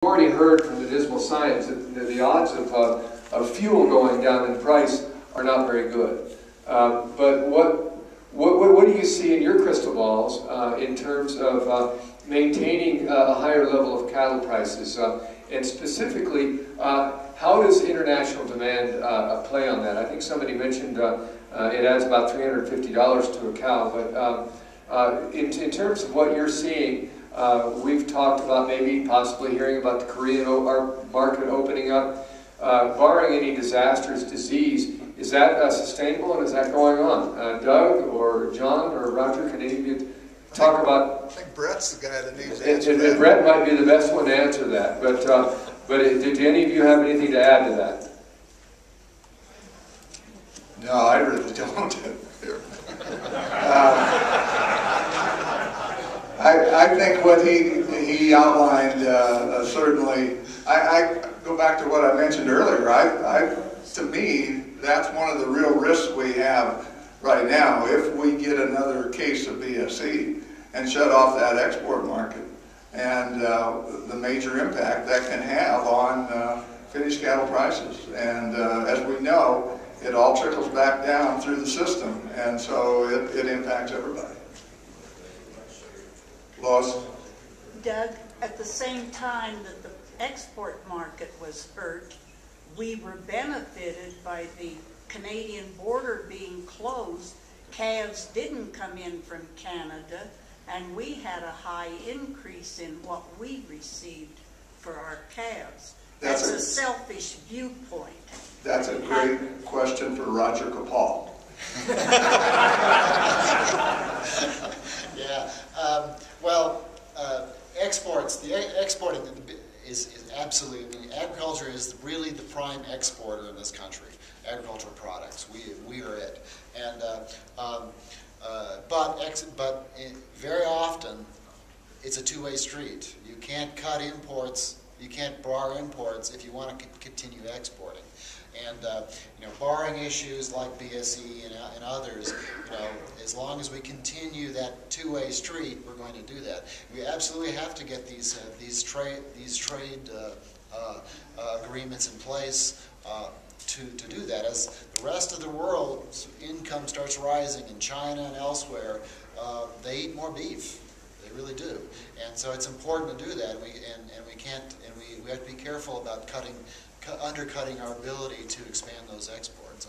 already heard from the dismal science that the odds of fuel going down in price are not very good. But what do you see in your crystal balls in terms of maintaining a higher level of cattle prices? And specifically, how does international demand play on that? I think somebody mentioned it adds about $350 to a cow, but in terms of what you're seeing, we've talked about maybe possibly hearing about the Korean market opening up. Barring any disasters, disease, is that sustainable and is that going on? Doug or John or Roger, can any of you talk about? I think Brett's the guy that needs to answer that. Brett might be the best one to answer that, but did any of you have anything to add to that? No, I really don't. I think what he outlined certainly. I go back to what I mentioned earlier. To me, that's one of the real risks we have right now. If we get another case of BSE and shut off that export market, and the major impact that can have on finished cattle prices, and as we know, it all trickles back down through the system, and so it impacts everybody. Lois? Doug, at the same time that the export market was hurt, we were benefited by the Canadian border being closed. Calves didn't come in from Canada, and we had a high increase in what we received for our calves. That's a selfish viewpoint. That's a great question for Roger Coupal. Yeah. Exporting is absolutely, agriculture is really the prime exporter in this country. Agricultural products, we are it. And but very often it's a two-way street. You can't cut imports. You can't bar imports if you want to continue exporting. And barring issues like BSE and others, as long as we continue that two-way street, we're going to do that. We absolutely have to get these trade agreements in place to do that. As the rest of the world's income starts rising in China and elsewhere, they eat more beef. They really do, and so it's important to do that. We have to be careful about undercutting our ability to expand those exports.